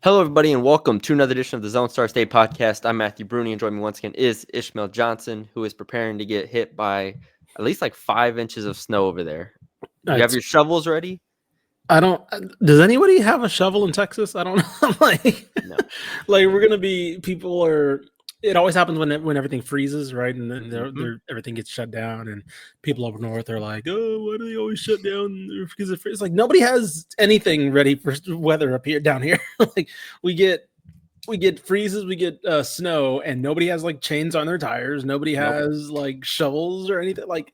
Hello, everybody, and welcome to another edition of the Zone Star State podcast. I'm Matthew Brune, and joining me once again is Ishmael Johnson, who is preparing to get hit by at least like 5 inches of snow over there. Do you have your shovels ready? I don't. Does anybody have a shovel in Texas? I don't know. No. Like we're gonna be. People are. It always happens when everything freezes, right? And then everything gets shut down, and people up north are like, "Oh, why do they always shut down?" Because it's like nobody has anything ready for weather up here, down here. Like we get freezes, we get snow, and nobody has like chains on their tires. Nobody has like shovels or anything. Like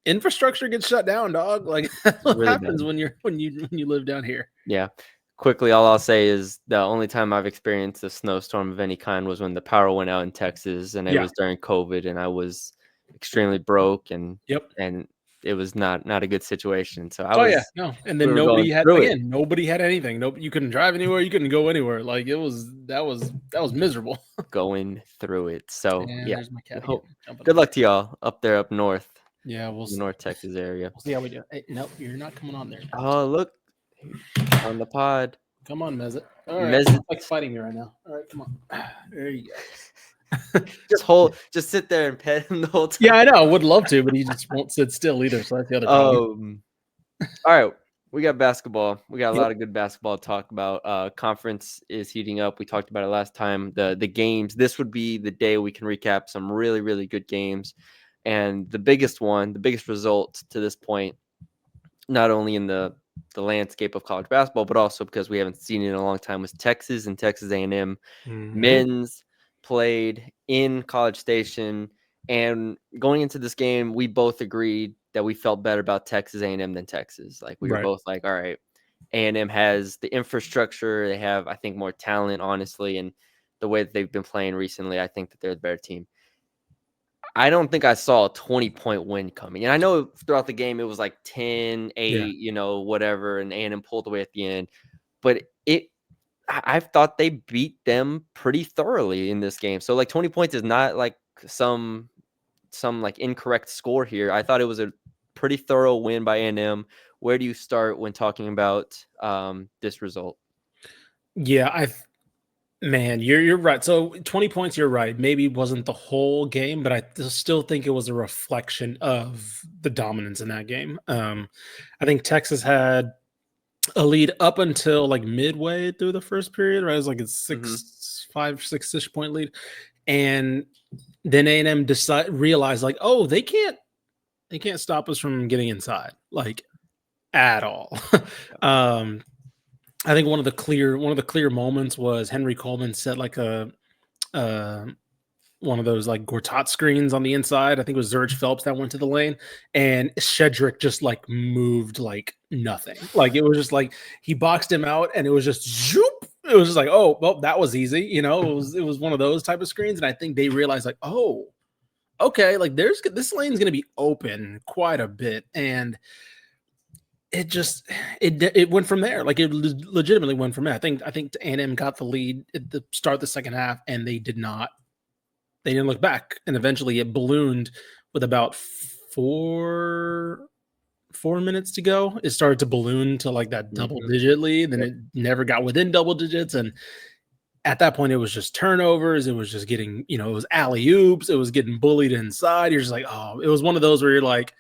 infrastructure gets shut down, dog. Like that's what Really happens bad. when you live down here. Yeah. Quickly, all I'll say is the only time I've experienced a snowstorm of any kind was when the power went out in Texas, and it was during COVID, and I was extremely broke, and it was not a good situation. So and then we were nobody going had through it. nobody had anything. You couldn't drive anywhere, you couldn't go anywhere. Like that was miserable. Going through it. So And yeah, there's my cat hope, again. good luck to y'all up there up north. Yeah, we'll see. North Texas area. We'll see how we do. Hey, nope, you're not coming on there. Oh, look on the pod. Come on, Mezit. All right, Mezit. like fighting me right now. All right, come on. There you go. Just sit there and pet him the whole time. Yeah, I know. I would love to, but he just won't sit still either. So that's the other problem. All right, we got basketball. We got a lot of good basketball to talk about. Conference is heating up. We talked about it last time. The games. This would be the day we can recap some really, really good games. And the biggest result to this point, not only in the landscape of college basketball, but also because we haven't seen it in a long time, was Texas and Texas A&M. Men's played in College Station, and going into this game, we both agreed that we felt better about Texas A&M than Texas. Like we were both like, all right, A&M has the infrastructure. They have, I think, more talent, honestly, and the way that they've been playing recently, I think that they're the better team. I don't think I saw a 20-point win coming. And I know throughout the game it was like 10, 8, whatever, and A&M pulled away at the end. But I thought they beat them pretty thoroughly in this game. So like 20 points is not like some like incorrect score here. I thought it was a pretty thorough win by A&M. Where do you start when talking about this result? Yeah, Man, you're right. So 20 points, you're right. Maybe it wasn't the whole game, but I still think it was a reflection of the dominance in that game. I think Texas had a lead up until like midway through the first period, right? It was like a 6-ish point lead. And then A&M realized like, oh, they can't stop us from getting inside, like at all. I think one of the clear moments was Henry Coleman set like a one of those like Gortat screens on the inside. I think it was Zurich Phelps that went to the lane, and Shedrick just like moved like nothing. Like it was just like he boxed him out, and it was just zoop. It was just like, oh, well, that was easy. It was one of those type of screens, and I think they realized like, oh, okay, like this lane's gonna be open quite a bit, and it went from there. Like it legitimately went from there. I think A&M got the lead at the start of the second half, and they didn't look back. And eventually it ballooned with about four minutes to go. It started to balloon to like that double digit lead. Then it never got within double digits. And at that point it was just turnovers. It was just getting, it was alley-oops. It was getting bullied inside. You're just like, oh, it was one of those where you're like,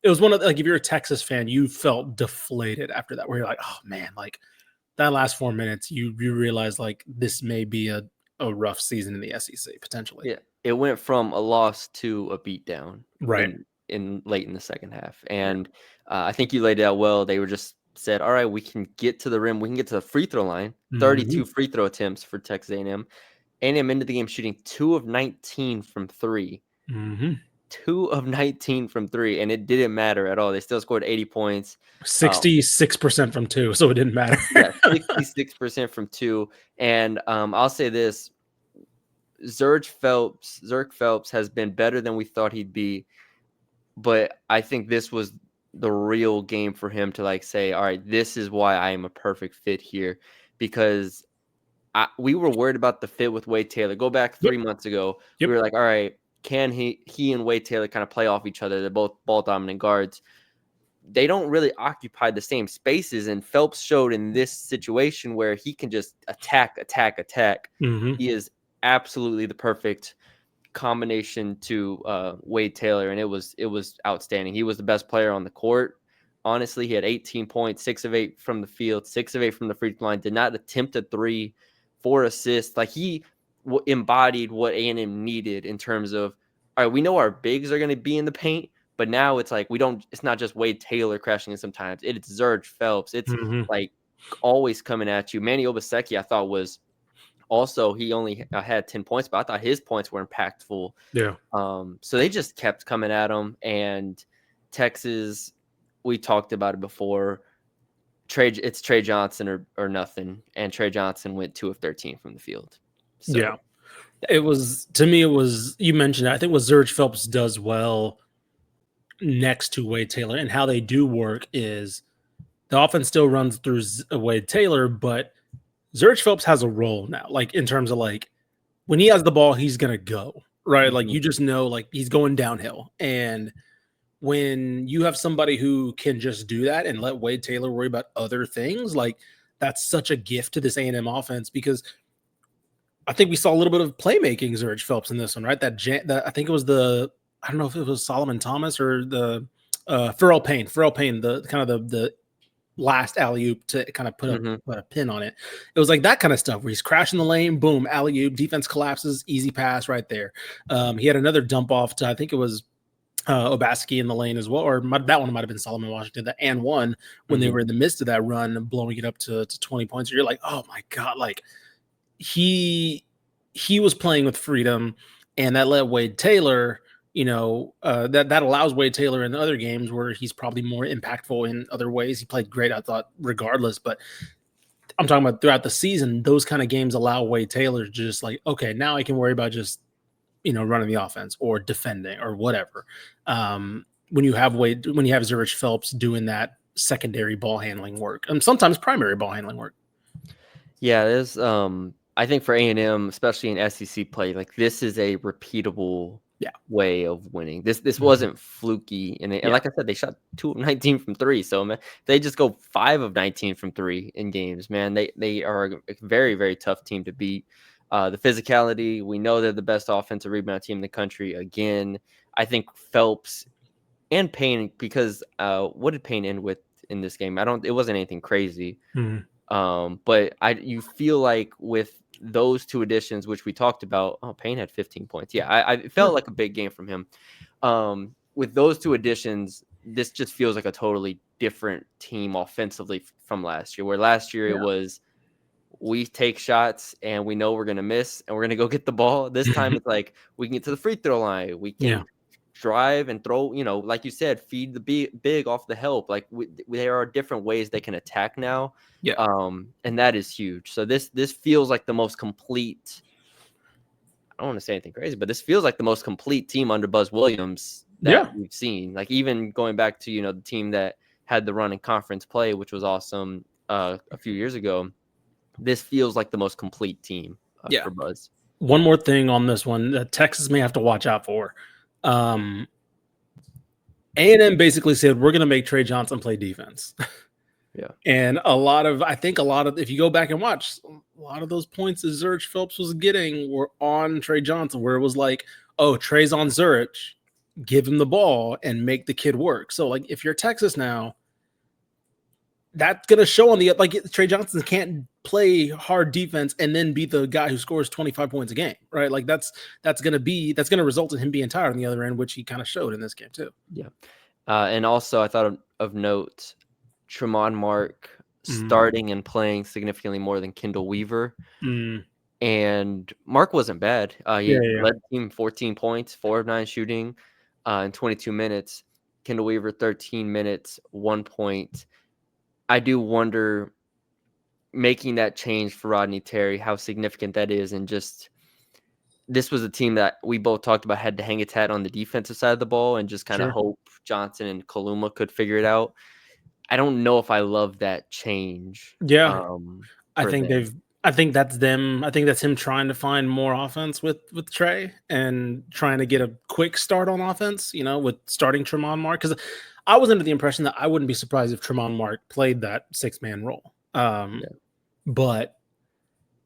it was one of like, if you're a Texas fan, you felt deflated after that, where you're like, oh man, like that last 4 minutes, you realize like this may be a rough season in the SEC potentially. Yeah, it went from a loss to a beatdown, right? In late in the second half, and I think you laid it out well. They were just said, all right, we can get to the rim, we can get to the free throw line. 32 free throw attempts for Texas A&M. A&M into the game shooting 2 of 19 from 3. 2 of 19 from 3, and it didn't matter at all. They still scored 80 points. 66% from 2, so it didn't matter. Yeah, 66% from 2. And I'll say this: Zurich Phelps has been better than we thought he'd be, but I think this was the real game for him to like say, all right, this is why I am a perfect fit here, because we were worried about the fit with Wade Taylor. Go back 3 months ago. We were like, all right, can he and Wade Taylor kind of play off each other? They're both ball dominant guards. they don't really occupy the same spaces. And Phelps showed in this situation where he can just attack. Mm-hmm. He is absolutely the perfect combination to Wade Taylor, and it was outstanding. He was the best player on the court. Honestly, he had 18 points, 6 of 8 from the field, 6 of 8 from the free throw line, did not attempt a 3, 4 assists. Like, he embodied what A&M needed in terms of, all right, we know our bigs are going to be in the paint, but now it's like it's not just Wade Taylor crashing in sometimes. It's Zurge Phelps. It's like always coming at you. Manny Obaseki, I thought, was also, he only had 10 points, but I thought his points were impactful. Yeah. So they just kept coming at him. And Texas, we talked about it before. It's Trey Johnson or nothing. And Trey Johnson went 2 of 13 from the field. So, yeah. It was, to me, you mentioned it, I think what Zurge Phelps does well next to Wade Taylor and how they do work is the offense still runs through Wade Taylor, but Zurge Phelps has a role now, like in terms of like when he has the ball, he's going to go, right? Like you just know, like he's going downhill. And when you have somebody who can just do that and let Wade Taylor worry about other things, like that's such a gift to this A&M offense, because I think we saw a little bit of playmaking Zurge Phelps in this one, right? That I think it was I don't know if it was Solomon Thomas or the Pharrell Payne, the kind of the last alley-oop to kind of put a pin on it. It was like that kind of stuff where he's crashing the lane, boom, alley-oop, defense collapses, easy pass right there. He had another dump off to, I think it was Obaseki in the lane as well, or that one might have been Solomon Washington, the and one when they were in the midst of that run, blowing it up to 20 points. You're like, oh my God, like he was playing with freedom, and that let Wade Taylor, that allows Wade Taylor in the other games where he's probably more impactful in other ways. He played great, I thought, regardless, but I'm talking about throughout the season, those kind of games allow Wade Taylor to just like, okay, now I can worry about just, running the offense or defending or whatever. When you have Zurich Phelps doing that secondary ball handling work and sometimes primary ball handling work. Yeah, there's I think for A&M, especially in SEC play, like this is a repeatable way of winning. This wasn't fluky, and like I said, they shot 2 of 19 from 3. So man, they just go 5 of 19 from 3 in games. Man, they are a very, very tough team to beat. The physicality, we know they're the best offensive rebound team in the country. Again, I think Phelps and Payne, because what did Payne end with in this game? It wasn't anything crazy. But you feel like with those 2 additions, which we talked about, Payne had 15 points. Yeah, I felt like a big game from him. With those 2 additions, this just feels like a totally different team offensively from last year, where last year it was, we take shots and we know we're going to miss and we're going to go get the ball. This time it's like, we can get to the free throw line. We can drive and throw, like you said, feed the big off the help. Like there are different ways they can attack now. And that is huge. So this feels like the most complete, I don't want to say anything crazy, but this feels like the most complete team under Buzz Williams that we've seen. Like even going back to, the team that had the run in conference play, which was awesome a few years ago. This feels like the most complete team for Buzz. One more thing on this one that Texas may have to watch out for. A&M basically said, we're going to make Trey Johnson play defense. And if you go back and watch, a lot of those points that Zurich Phelps was getting were on Trey Johnson, where it was like, oh, Trey's on Zurich, give him the ball and make the kid work. So like if you're Texas now, that's going to show on Trey Johnson can't play hard defense and then be the guy who scores 25 points a game, right? Like that's going to result in him being tired on the other end, which he kind of showed in this game too. Yeah. And also I thought of note, Tremont Mark starting and playing significantly more than Kendall Weaver. And Mark wasn't bad. He led the team 14 points, 4 of 9 shooting in 22 minutes. Kendall Weaver, 13 minutes, 1 point. I do wonder, making that change for Rodney Terry, how significant that is. And just, this was a team that we both talked about had to hang its hat on the defensive side of the ball and just kind of hope Johnson and Kaluma could figure it out. I don't know if I love that change. I think I think that's them. I think that's him trying to find more offense with Trey and trying to get a quick start on offense, with starting Tremont Mark. Because I was under the impression that I wouldn't be surprised if Tremont Mark played that 6-man role. But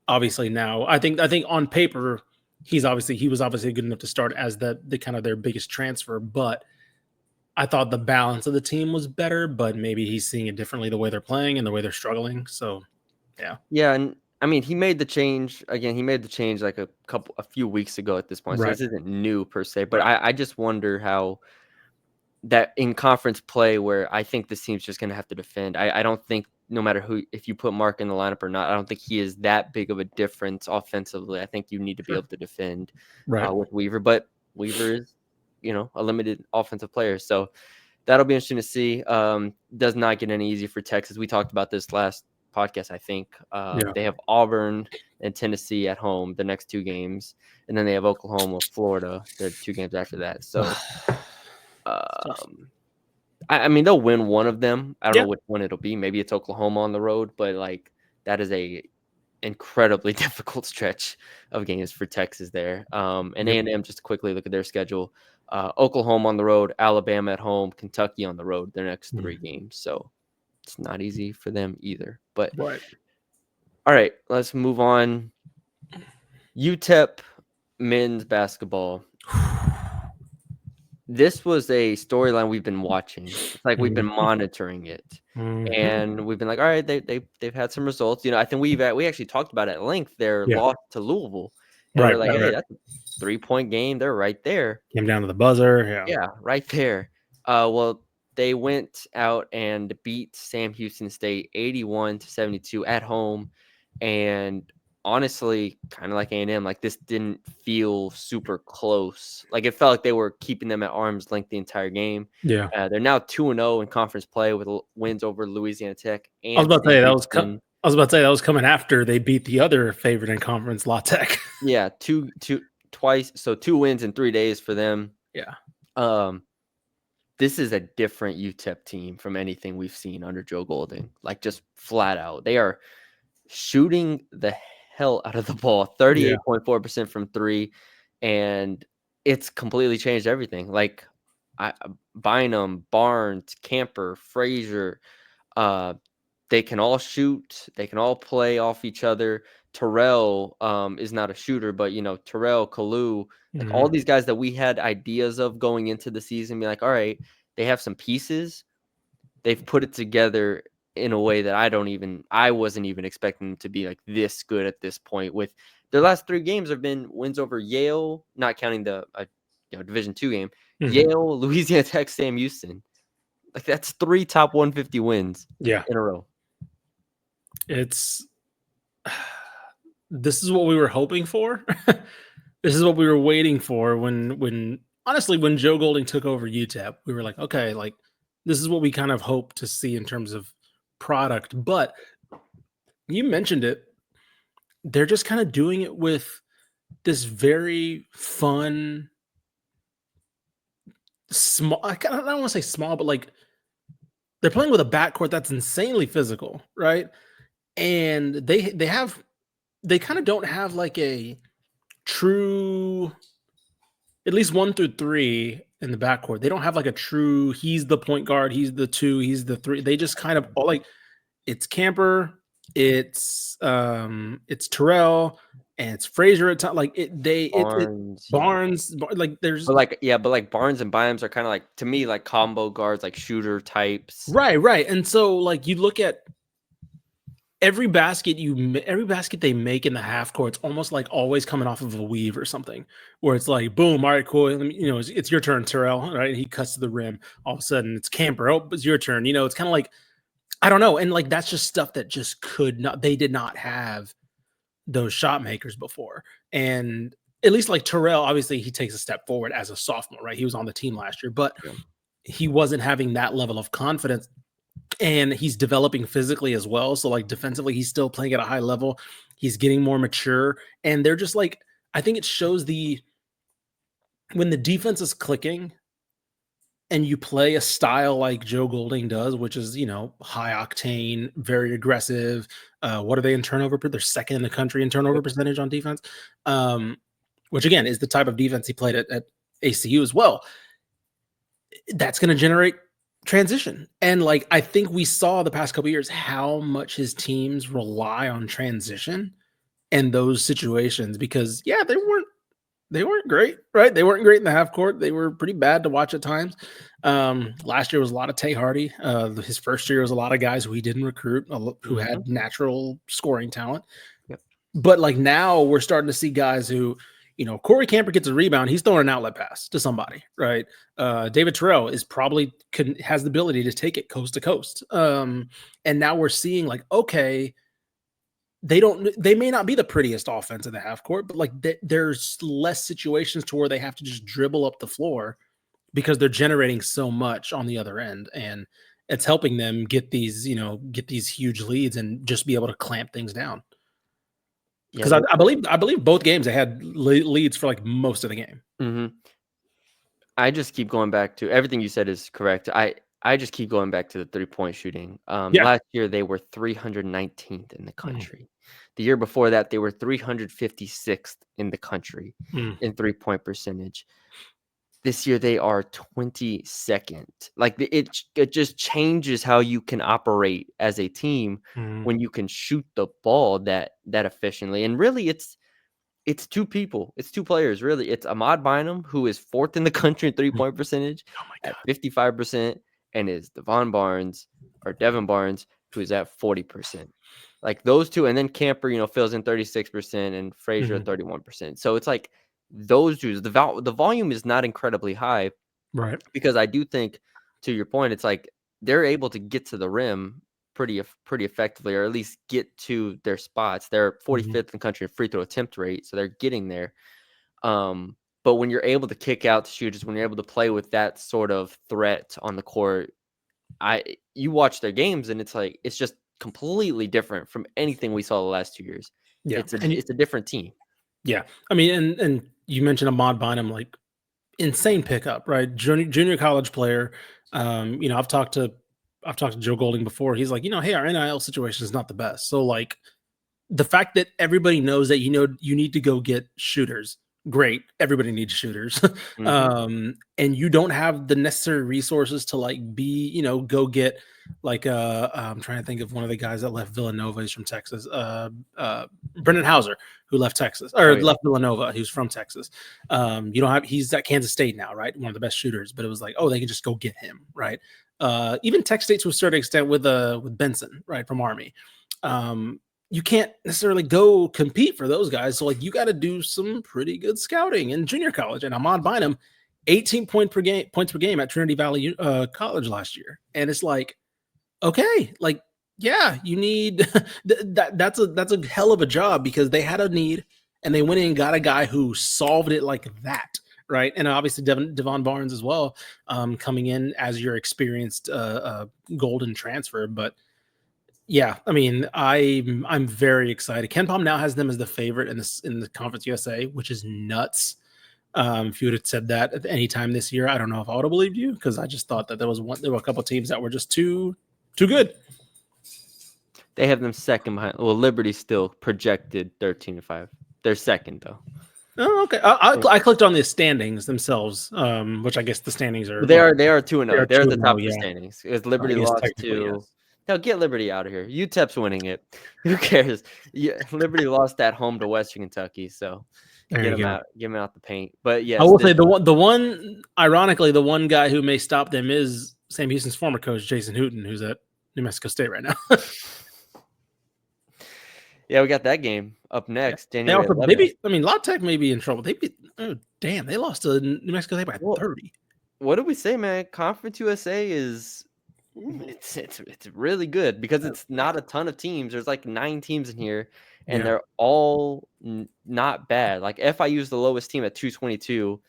obviously now I think on paper he was obviously good enough to start as the kind of their biggest transfer. But I thought the balance of the team was better, but maybe he's seeing it differently the way they're playing and the way they're struggling. So yeah. Yeah, and I mean, he made the change again. He made the change like a few weeks ago at this point, so Right. this isn't new per se. But I just wonder how that in conference play, where I think this team's just going to have to defend. I don't think no matter if you put Mark in the lineup or not, I don't think he is that big of a difference offensively. I think you need to be able to defend with Weaver, but Weaver is, a limited offensive player, so that'll be interesting to see. Does not get any easier for Texas. We talked about this last podcast, I think. They have Auburn and Tennessee at home the next 2 games, and then they have Oklahoma, Florida the 2 games after that. So I mean, they'll win one of them. I don't know which one it'll be. Maybe it's Oklahoma on the road, but like that is a incredibly difficult stretch of games for Texas there. And A&M, just to quickly look at their schedule: Oklahoma on the road, Alabama at home, Kentucky on the road. Their next 3 games, so it's not easy for them either. But all right, let's move on. UTEP men's basketball. This was a storyline we've been watching. It's like we've been monitoring it, and we've been like, all right, they've had some results. I think we actually talked about it at length. Their loss to Louisville, and we're like, hey, that's a 3-point game. They're right there. Came down to the buzzer. Yeah, right there. Well, they went out and beat Sam Houston State 81-72 at home, and honestly, kind of like A&M, like this didn't feel super close. Like it felt like they were keeping them at arm's length the entire game. Yeah. They're now 2-0 in conference play with wins over Louisiana Tech. And I was about to say that was coming after they beat the other favorite in conference, La Tech. Yeah, twice. So 2 wins in 3 days for them. Yeah. This is a different UTEP team from anything we've seen under Joe Golding. Like just flat out, they are shooting the hell out of the ball, 38.4% from 3, and it's completely changed everything. Like Bynum, Barnes, Camper, Frazier, they can all shoot, they can all play off each other. Terrell is not a shooter, but Terrell, Kalu, like all these guys that we had ideas of going into the season, be like, all right, they have some pieces, they've put it together in a way that I wasn't even expecting them to be like this good at this point. With their last 3 games have been wins over Yale, not counting the Division II game, Yale, Louisiana Tech, Sam Houston. Like that's 3 top 150 wins in a row. This is what we were hoping for. This is what we were waiting for when Joe Golding took over UTEP. We were like, okay, like this is what we kind of hope to see in terms of product. But you mentioned it, they're just kind of doing it with this very fun, small, I don't want to say small, but like they're playing with a backcourt that's insanely physical, right? And they kind of don't have like a true, at least 1 through 3 in the backcourt. They don't have like a true, he's the point guard, he's the 2, he's the 3. They just kind of all like, it's Camper, it's Terrell, and it's Frazier at time. Like Barnes, like there's but like Barnes and Bynum are kind of like, to me, like combo guards, like shooter types. Right. And so like you look at every basket they make in the half court, it's almost like always coming off of a weave or something, where it's like, boom, all right, cool. It's your turn, Terrell, right? He cuts to the rim. All of a sudden, it's Camper. Oh, it's your turn. It's kind of like, I don't know. And like, that's just stuff that just they did not have those shot makers before. And at least like Terrell, obviously he takes a step forward as a sophomore, right? He was on the team last year, but he wasn't having that level of confidence. And he's developing physically as well. So like defensively, he's still playing at a high level. He's getting more mature. And they're just like, I think it shows when the defense is clicking, and you play a style like Joe Golding does, which is, high octane, very aggressive. What are they in turnover? They're second in the country in turnover percentage on defense, which again is the type of defense he played at ACU as well. That's going to generate transition. And like, I think we saw the past couple of years how much his teams rely on transition and those situations, because they weren't great, right? They weren't great in the half court. They were pretty bad to watch at times. Last year was a lot of Tay Hardy. His first year was a lot of guys who he didn't recruit, who had natural scoring talent. Yep. But like now we're starting to see guys who, Corey Camper gets a rebound, he's throwing an outlet pass to somebody, right? David Terrell has the ability to take it coast to coast. And now we're seeing like, okay, they may not be the prettiest offense in the half court, but like there's less situations to where they have to just dribble up the floor because they're generating so much on the other end, and it's helping them get these huge leads and just be able to clamp things down. Because I believe both games they had leads for like most of the game. Mm-hmm. I just keep going back to everything you said is correct. I just keep going back to the 3-point shooting. Last year they were 319th in the country. The year before that they were 356th in the country in 3-point percentage. This year they are 22nd. Like it just changes how you can operate as a team when you can shoot the ball that efficiently. And really it's two people. It's two players, really. It's Ahmad Bynum, who is 4th in the country in 3-point percentage at 55%, and is Devin Barnes, who is at 40%. Like those two, and then Camper, fills in 36%, and Frazier at 31%. So it's like those dudes. The volume is not incredibly high, right? Because I do think, to your point, it's like they're able to get to the rim pretty effectively, or at least get to their spots. They're 45th in the country in free throw attempt rate, so they're getting there. But when you're able to kick out to shooters, when you're able to play with that sort of threat on the court, you watch their games and it's just completely different from anything we saw the last 2 years. Yeah, it's a different team. Yeah, I mean, and you mentioned Ahmad Bynum, like insane pickup, right? Junior college player. I've talked to Joe Golding before. He's like, hey, our NIL situation is not the best. So like the fact that everybody knows that, you need to go get shooters. Great. Everybody needs shooters. And you don't have the necessary resources to like go get like, I'm trying to think of one of the guys that left Villanova. He's from Texas. Brendan Hauser, who left Texas left Villanova. He was from Texas. He's at Kansas State now, right? One of the best shooters, but it was like, oh, they can just go get him. Right. Even Tech State to a certain extent with Benson, right, from Army. You can't necessarily go compete for those guys. So like you got to do some pretty good scouting in junior college. And Ahmad Bynum, 18 points per game at Trinity Valley College last year. And it's like, okay, like, yeah, you need that's a hell of a job, because they had a need and they went in and got a guy who solved it like that. Right. And obviously Devin Barnes as well, coming in as your experienced golden transfer. But yeah, I mean, I'm very excited. KenPom now has them as the favorite in the Conference USA, which is nuts. If you would have said that at any time this year, I don't know if I would have believed you, because I just thought that there were a couple teams that were just too good. They have them second behind. Well, Liberty's still projected 13-5. They're second though. Oh, okay. I clicked on the standings themselves, which I guess the standings are. They are 2-0. They're at the top of the standings. Because Liberty lost to. Yes. Now get Liberty out of here. UTEP's winning it. Who cares? Liberty lost at home to Western Kentucky, so get them out. Get them out the paint. But yes, I will say the one. Ironically, the one guy who may stop them is Sam Houston's former coach, Jason Hooten, who's at New Mexico State right now. Yeah, we got that game up next. Yeah. La Tech may be in trouble. They lost to New Mexico State by 30. What do we say, man? Conference USA is. It's really good, because it's not a ton of teams. There's like 9 teams in here, and they're all not bad. Like FIU is the lowest team at 222.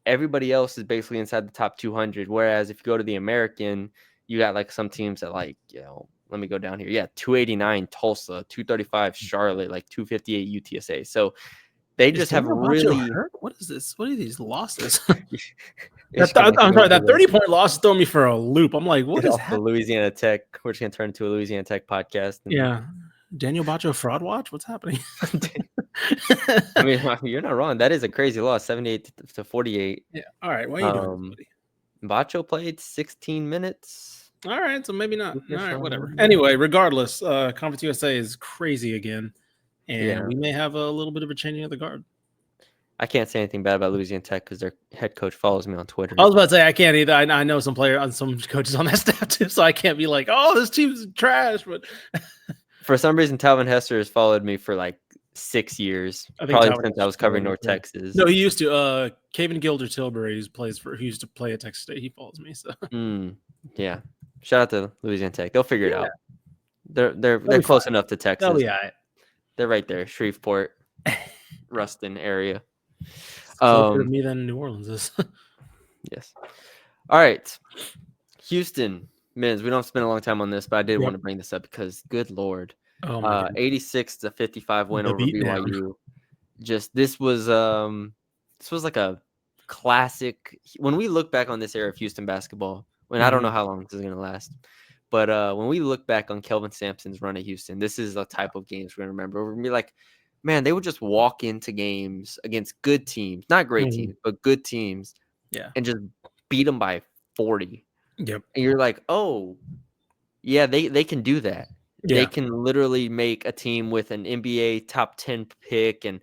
Everybody else is basically inside the top 200. Whereas if you go to the American, you got like some teams that let me go down here. Yeah, 289 Tulsa, 235 Charlotte, like 258 UTSA. So they just have really. What is this? What are these losses? I'm sorry, that 30-point loss threw me for a loop. I'm like, what is off the Louisiana Tech? We're just gonna turn into a Louisiana Tech podcast. Yeah. Daniel Bacho fraud watch? What's happening? I mean, you're not wrong. That is a crazy loss, 78 to 48. Yeah. All right. Why are you doing this, buddy? Bacho played 16 minutes. All right, so maybe not. All right, whatever. Anyway, regardless, Conference USA is crazy again, and we may have a little bit of a changing of the guard. I can't say anything bad about Louisiana Tech because their head coach follows me on Twitter. I was about to say I can't either. I know some coaches on that staff too, so I can't be like, "Oh, this team's trash." But for some reason, Talvin Hester has followed me for like 6 years, probably since I was covering North Texas. No, he used to. Caven Gilder Tilbury he used to play at Texas State. He follows me. So yeah, shout out to Louisiana Tech. They'll figure it out. They're close enough to Texas. They'll be all right. They're right there, Shreveport, Ruston area. Closer to me than New Orleans is. Yes. All right. Houston men's. We don't spend a long time on this, but I did want to bring this up because, good Lord, 86 to 55 win over BYU. Just this was like a classic. When we look back on this era of Houston basketball, I don't know how long this is going to last, but when we look back on Kelvin Sampson's run at Houston, this is the type of games we're going to remember. We're going to be like, man, they would just walk into games against good teams, not great teams, but good teams, and just beat them by 40. Yep. And you're like, oh, yeah, they can do that. Yeah. They can literally make a team with an NBA top 10 pick and,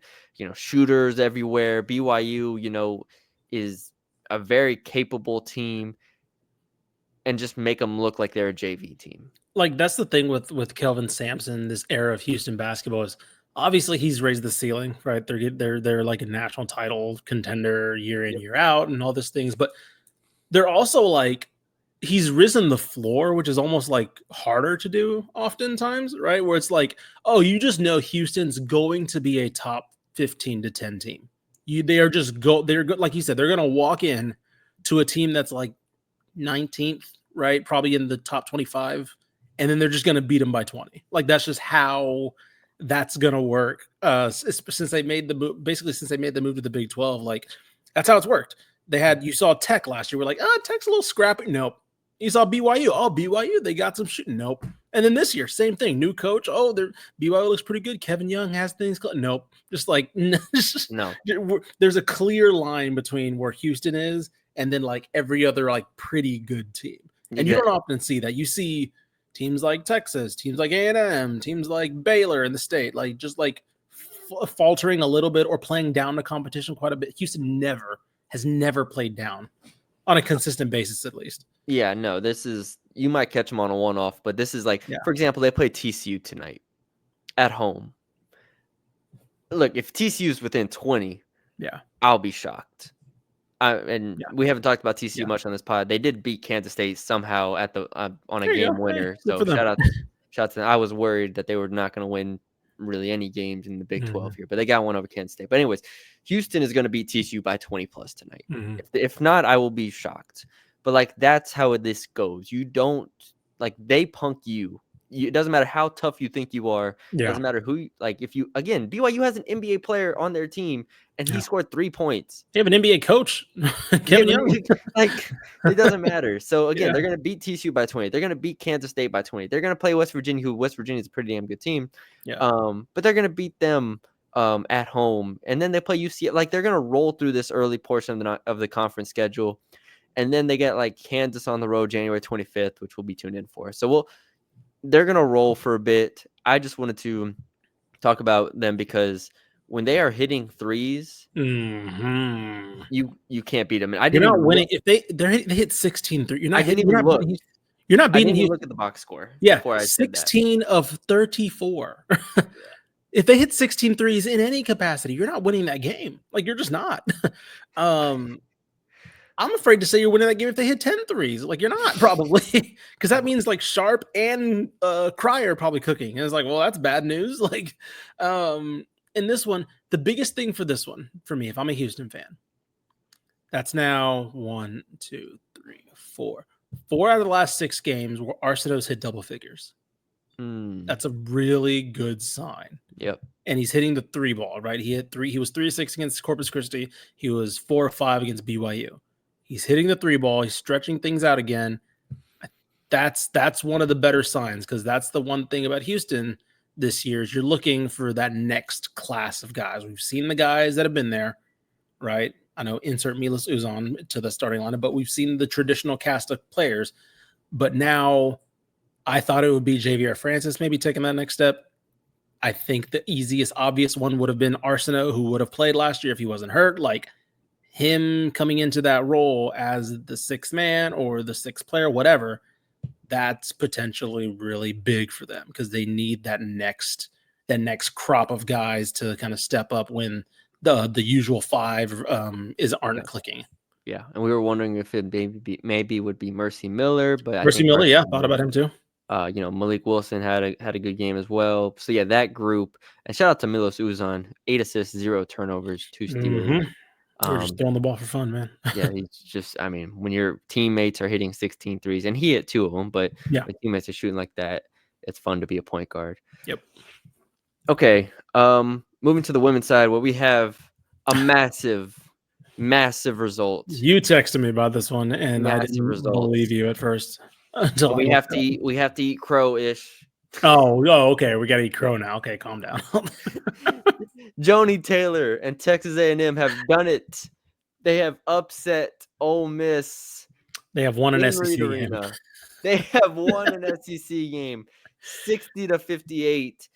shooters everywhere. BYU, is a very capable team and just make them look like they're a JV team. Like, that's the thing with Kelvin Sampson, this era of Houston basketball is obviously he's raised the ceiling, right? They're like a national title contender year in, year out and all these things, but they're also like, he's risen the floor, which is almost like harder to do oftentimes, right? Where it's like, oh, you just know Houston's going to be a top 15 to 10 team. They're good. Like you said, they're going to walk in to a team that's like 19th, right? Probably in the top 25. And then they're just going to beat them by 20. Like, that's just how that's going to work. Since they made the move to the Big 12, like that's how it's worked. You saw Tech last year. We're like, Tech's a little scrappy. Nope. You saw BYU. Oh, BYU, they got some shooting. Nope. And then this year, same thing. New coach. Oh, BYU looks pretty good. Kevin Young has things. Nope. Just like, no. There's a clear line between where Houston is and then like every other like pretty good team. And you don't often see that. You see teams like Texas, teams like A&M, teams like Baylor in the state, like just like faltering a little bit or playing down the competition quite a bit. Houston has never played down on a consistent basis, at least. Yeah, no, you might catch them on a one-off, but this is like, for example, they play TCU tonight at home. Look, if TCU's within 20, I'll be shocked. We haven't talked about TCU much on this pod. They did beat Kansas State somehow at the on a game winner. So shout out to them. I was worried that they were not going to win really any games in the Big 12 here, but they got one over Kansas State. But anyways, Houston is going to beat TCU by 20 plus tonight. If not, I will be shocked. But like, that's how this goes. You don't they punk you. It doesn't matter how tough you think you are. It doesn't matter who. BYU has an NBA player on their team, and he scored 3 points. They have an NBA coach, Kevin Young. It doesn't matter. So again, they're going to beat TCU by 20. They're going to beat Kansas State by 20. They're going to play West Virginia, West Virginia is a pretty damn good team. But they're going to beat them at home, and then they play UCLA. Like, they're going to roll through this early portion of the conference schedule, and then they get like Kansas on the road January 25th, which we'll be tuned in for. So they're going to roll for a bit. I just wanted to talk about them because when they are hitting threes, you can't beat them. And you're not winning. If they hit 16 threes, you're not beating. Look at the box score. Yeah, 16 of 34. If they hit 16 threes in any capacity, you're not winning that game. Like, you're just not. I'm afraid to say you're winning that game if they hit 10 threes. Like, you're not, probably. Because that means, like, Sharp and Cryer are probably cooking. And it's like, well, that's bad news. Like, in this one, the biggest thing for this one, for me, if I'm a Houston fan, that's now 1, 2, 3, 4. 4 out of the last 6 games where Arcedo's hit double figures. That's a really good sign. Yep. And he's hitting the 3 ball, right? He hit 3. He was 3-6 against Corpus Christi. He was 4-5 against BYU. He's hitting the 3 ball. He's stretching things out again. That's one of the better signs, because that's the one thing about Houston this year is you're looking for that next class of guys. We've seen the guys that have been there, right? I know insert Milos Uzan to the starting lineup, but we've seen the traditional cast of players. But now I thought it would be Javier Francis maybe taking that next step. I think the easiest, obvious one would have been Arsenault, who would have played last year if he wasn't hurt. Like him coming into that role as the sixth man or the sixth player, whatever, that's potentially really big for them because they need that next crop of guys to kind of step up when the usual five aren't clicking. Yeah, and we were wondering if it maybe would be Mercy Miller, but Mercy Miller, yeah, thought about him too. Malik Wilson had a good game as well. So yeah, that group. And shout out to Milos Uzan, 8 assists, 0 turnovers, 2 steals. Mm-hmm. We're just throwing the ball for fun, man. Yeah, he's just, I mean, when your teammates are hitting 16 threes, and he hit 2 of them, but yeah, when teammates are shooting like that, it's fun to be a point guard. Yep. Okay, moving to the women's side, where we have a massive result. You texted me about this one, and I didn't believe you at first. Until we have to eat crow-ish. Oh, okay. We got to eat crow now. Okay, calm down. Joni Taylor and Texas A&M have done it. They have upset Ole Miss. They have won an SEC game. They have won an SEC game, 60-58.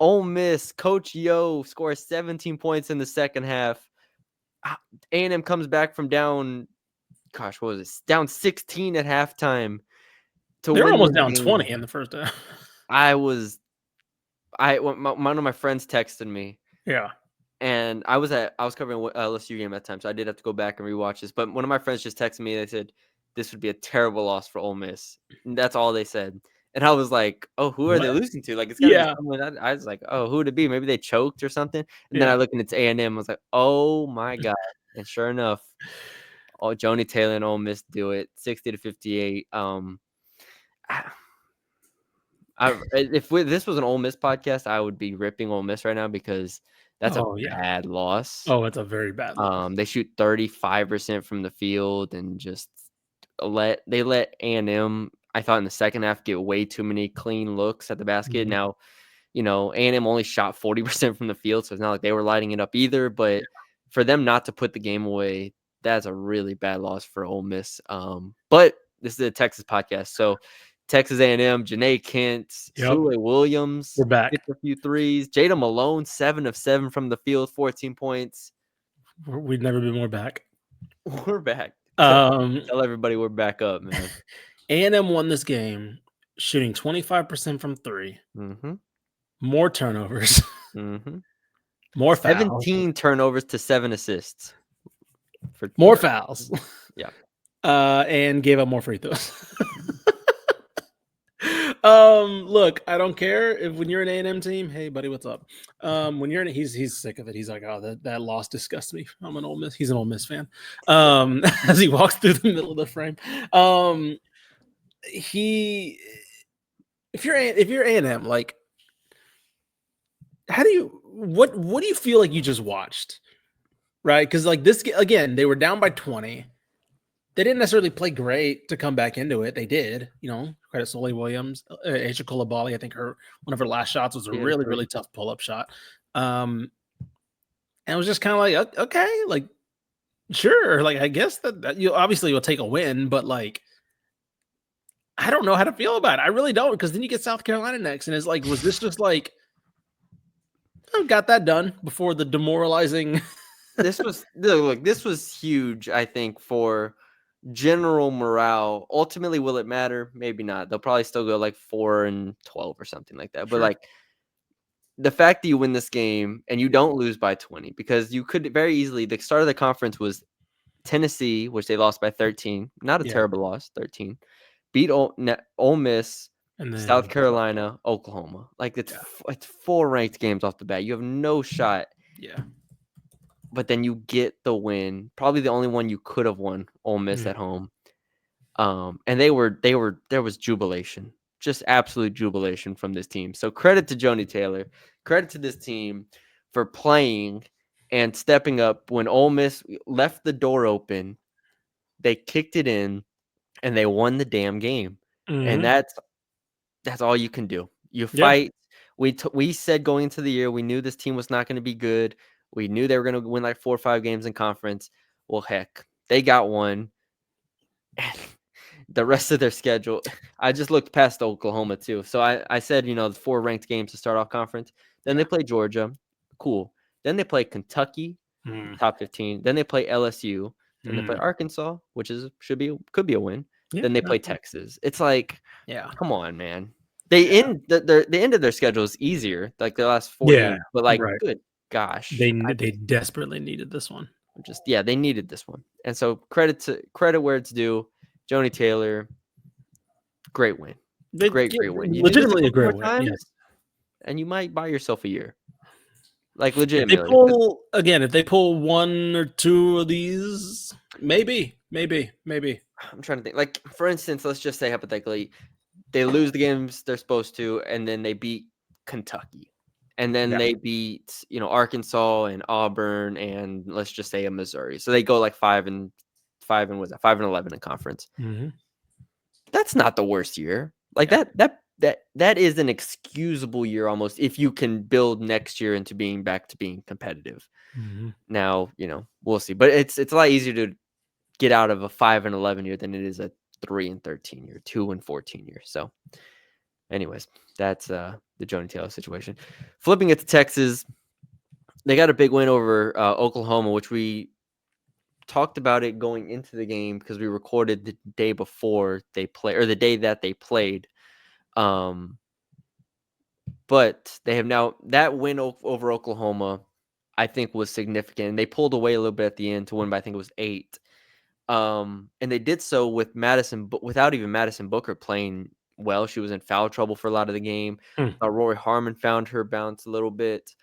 Ole Miss, Coach Yo scores 17 points in the second half. A&M comes back from down, what was it? Down 16 at halftime. They're almost down 20 in the first half. One of my friends texted me. Yeah. And I was covering a LSU game at that time, so I did have to go back and rewatch this. But one of my friends just texted me. They said this would be a terrible loss for Ole Miss. And that's all they said. And I was like, "Oh, who are they losing to?" Like, it's gotta be someone. I was like, "Oh, who would it be? Maybe they choked or something." And then I looked and it's A&M. I was like, "Oh my god!" And sure enough, Joni Taylor and Ole Miss do it, 60-58. If this was an Ole Miss podcast, I would be ripping Ole Miss right now because that's a bad loss. Oh, it's a very bad loss. They shoot 35% from the field and just let A&M, I thought in the second half, get way too many clean looks at the basket. Mm-hmm. Now, A&M only shot 40% from the field, so it's not like they were lighting it up either. But for them not to put the game away, that's a really bad loss for Ole Miss. But this is a Texas podcast, so Texas A&M, Janae Kent, Sule Williams, we're back. Hit a few threes. Jada Malone, 7 of 7 from the field, 14 points. We've never been more back. We're back. Tell everybody we're back up, man. A&M won this game shooting 25% from 3. Mm-hmm. More turnovers. Mm-hmm. More fouls. 17 turnovers to 7 assists. More fouls. Yeah. And gave up more free throws. Look, I don't care if when you're an A&M team, hey buddy, what's up? When you're in he's sick of it. He's like, oh, that loss disgusts me. I'm an Ole Miss. He's an Ole Miss fan. As he walks through the middle of the frame. If you're A&M, like, what do you feel like you just watched? Right? Because like this again, they were down by 20. They didn't necessarily play great to come back into it. They did, credit Sule Williams, Aisha Coulibaly. I think one of her last shots was a really, really tough pull-up shot. And it was just kind of like, okay, like, sure. Like, I guess that you obviously will take a win, but like, I don't know how to feel about it. I really don't. Because then you get South Carolina next. And it's like, was this just like, got that done before the demoralizing. This was huge, I think, for general morale. Ultimately, will it matter? Maybe not. They'll probably still go like 4-12 or something like that. Sure. But like the fact that you win this game and you don't lose by 20, because you could very easily, the start of the conference was Tennessee, which they lost by 13. Not a terrible loss, 13. Beat Ole Miss, and then South Carolina, Oklahoma. Like it's 4 ranked games off the bat. You have no shot. Yeah. But then you get the win, probably the only one you could have won, Ole Miss at home. And there was jubilation, just absolute jubilation from this team. So credit to Joni Taylor, credit to this team for playing and stepping up when Ole Miss left the door open they kicked it in, and they won the damn game. And that's all you can do. You fight. We said going into the year, we knew this team was not going to be good. We knew they were going to win like 4 or 5 games in conference. Well, heck, they got one. And the rest of their schedule, I just looked past Oklahoma too. So I said, the 4 ranked games to start off conference. Then they play Georgia. Cool. Then they play Kentucky, top 15. Then they play LSU. Then they play Arkansas, which could be a win. Then they play Texas. It's like, come on, man. The end of their schedule is easier, like the last 4 games. But like, good gosh, they desperately needed this one. They needed this one. And so credit where it's due. Joni Taylor, great win. Great win. You Legitimately a great win. Yes. And you might buy yourself a year. Like legitimately. If they pull 1 or 2 of these, maybe. I'm trying to think. Like, for instance, let's just say hypothetically, they lose the games they're supposed to, and then they beat Kentucky. And then they beat, Arkansas and Auburn and let's just say a Missouri. So they go like 5 and 11 in conference. That's not the worst year. Like that is an excusable year almost if you can build next year into being back to being competitive. Now, we'll see. But it's a lot easier to get out of a 5 and 11 year than it is a 3 and 13 year, 2 and 14 year. So anyways, that's the Joni Taylor situation. Flipping it to Texas, they got a big win over Oklahoma, which we talked about it going into the game because we recorded the day before they play or the day that they played. But they have now that win over Oklahoma, I think, was significant. And they pulled away a little bit at the end to win by I think it was 8. And they did so with without even Madison Booker playing well. She was in foul trouble for a lot of the game. Rory Harmon found her bounce a little bit.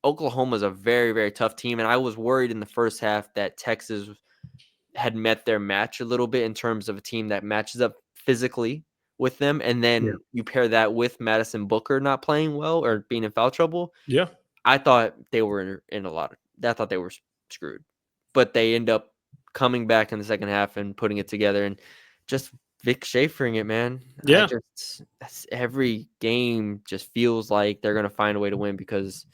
Oklahoma's a very, very tough team, and I was worried in the first half that Texas had met their match a little bit in terms of a team that matches up physically with them, and then you pair that with Madison Booker not playing well or being in foul trouble. I thought they were I thought they were screwed, but they end up coming back in the second half and putting it together and just Vic Schaefering it, man. Every game just feels like they're going to find a way to win because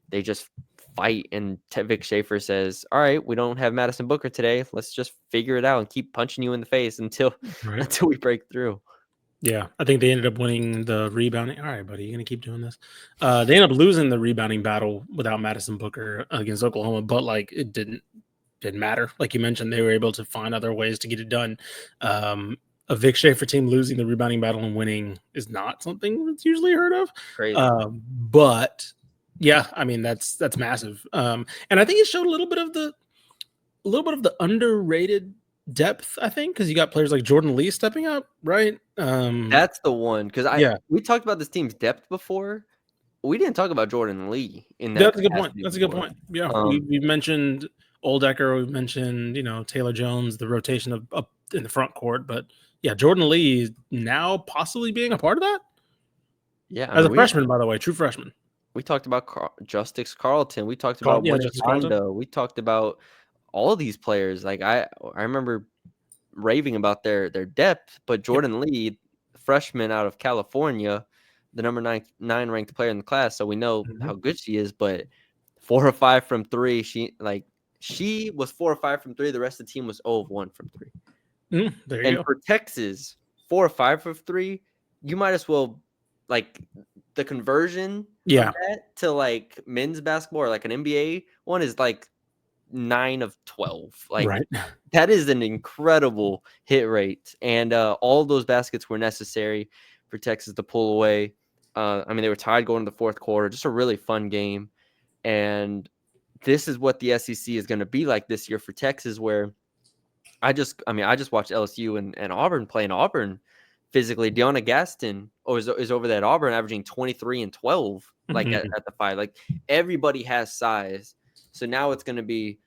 they just fight. And Vic Schaefer says, all right, we don't have Madison Booker today. Let's just figure it out and keep punching you in the face until we break through. Yeah, I think they ended up winning the rebounding. All right, buddy, you're going to keep doing this. They ended up losing the rebounding battle without Madison Booker against Oklahoma, but like it didn't matter. Like you mentioned, they were able to find other ways to get it done. A Vic Schaefer team losing the rebounding battle and winning is not something that's usually heard of. Crazy. But yeah, I mean that's massive. And I think it showed a little bit of the underrated depth, I think, because you got players like Jordan Lee stepping up, right? That's the one, because we talked about this team's depth before. We didn't talk about Jordan Lee in that. That's a good point. That's a good point. Yeah, we mentioned Oldecker, we mentioned Taylor Jones, the rotation of up in the front court, but yeah, Jordan Lee is now possibly being a part of that. Yeah, as a freshman, by the way, true freshman. We talked about Justice Carlton. We talked about Honda. We talked about all these players. Like I remember raving about their depth, but Jordan Lee, freshman out of California, the number 9 ranked player in the class, so we know how good she is. But 4 or 5 from 3, she was 4 or 5 from 3. The rest of the team was 0 of 1 from 3. There you go. For Texas, 4 or 5 from 3, you might as well the conversion of that to like men's basketball or like an NBA one is like 9 of 12. That is an incredible hit rate, and all those baskets were necessary for Texas to pull away. I mean, they were tied going to the fourth quarter. Just a really fun game, and this is what the SEC is going to be like this year for Texas. Where I just watched LSU and Auburn playing Auburn physically. Deonna Gaston is over there at Auburn, averaging 23 and 12, at the 5. Like everybody has size, so now it's going to be,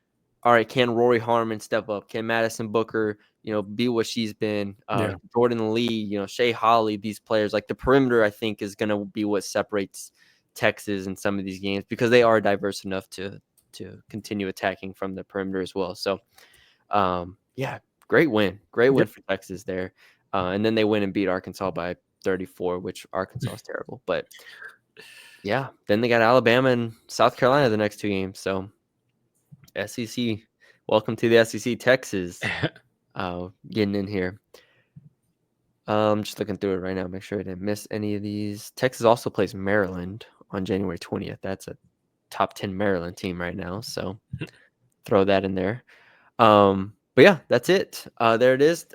all right, can Rory Harmon step up? Can Madison Booker, be what she's been? Jordan Lee, Shea Holly, these players. Like the perimeter, I think, is going to be what separates Texas in some of these games because they are diverse enough to continue attacking from the perimeter as well. So Yeah, great win for Texas there. And then they win and beat Arkansas by 34, which Arkansas is terrible. But yeah, then they got Alabama and South Carolina the next 2 games. So SEC, welcome to the SEC. Texas getting in here. Just looking through it right now, make sure I didn't miss any of these. Texas also plays Maryland on January 20th. That's a top 10 Maryland team right now, so throw that in there. But yeah, that's it. There it is.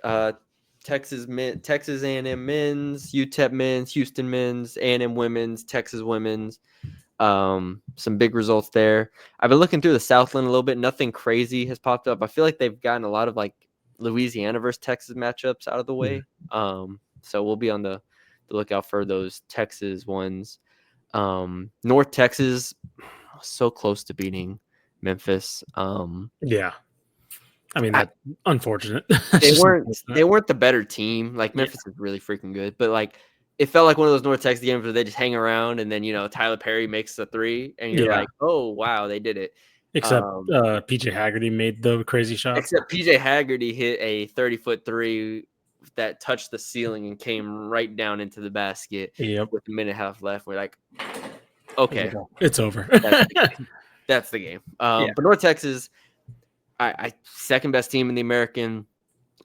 Texas A&M men's, UTEP men's, Houston men's, A&M women's, Texas women's. Some big results there. I've been looking through the Southland a little bit. Nothing crazy has popped up. I feel like they've gotten a lot of like Louisiana versus Texas matchups out of the way. So we'll be on the lookout for those Texas ones. North Texas, so close to beating Memphis. Yeah. I mean, that's unfortunate. They weren't the better team. Like Memphis is really freaking good, but like it felt like one of those North Texas games where they just hang around and then Tyler Perry makes the 3 and you're like, oh wow, they did it. Except PJ Haggerty made the crazy shot. Except PJ Haggerty hit a 30-foot 3 that touched the ceiling and came right down into the basket with a minute and a half left. We're like, okay, it's over. That's the game. But North Texas, I second best team in the American.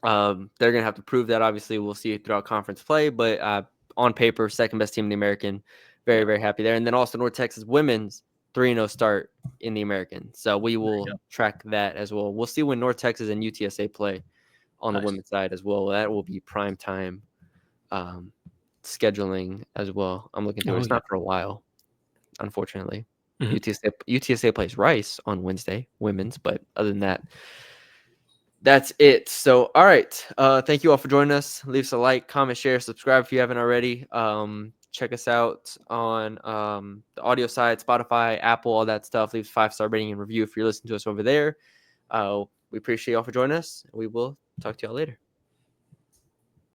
They're gonna have to prove that. Obviously, we'll see throughout conference play, but on paper, second best team in the American. Very, very happy there. And then also North Texas women's 3-0 start in the American. So we will track that as well. We'll see when North Texas and UTSA play on the women's side as well. That will be prime time scheduling as well. I'm looking through it. It's not for a while, unfortunately. UTSA plays Rice on Wednesday, women's, but other than that, that's it. So, all right. Thank you all for joining us. Leave us a like, comment, share, subscribe if you haven't already. Check us out on the audio side, Spotify, Apple, all that stuff. Leave a 5-star rating and review if you're listening to us over there. We appreciate y'all for joining us. We will talk to y'all later.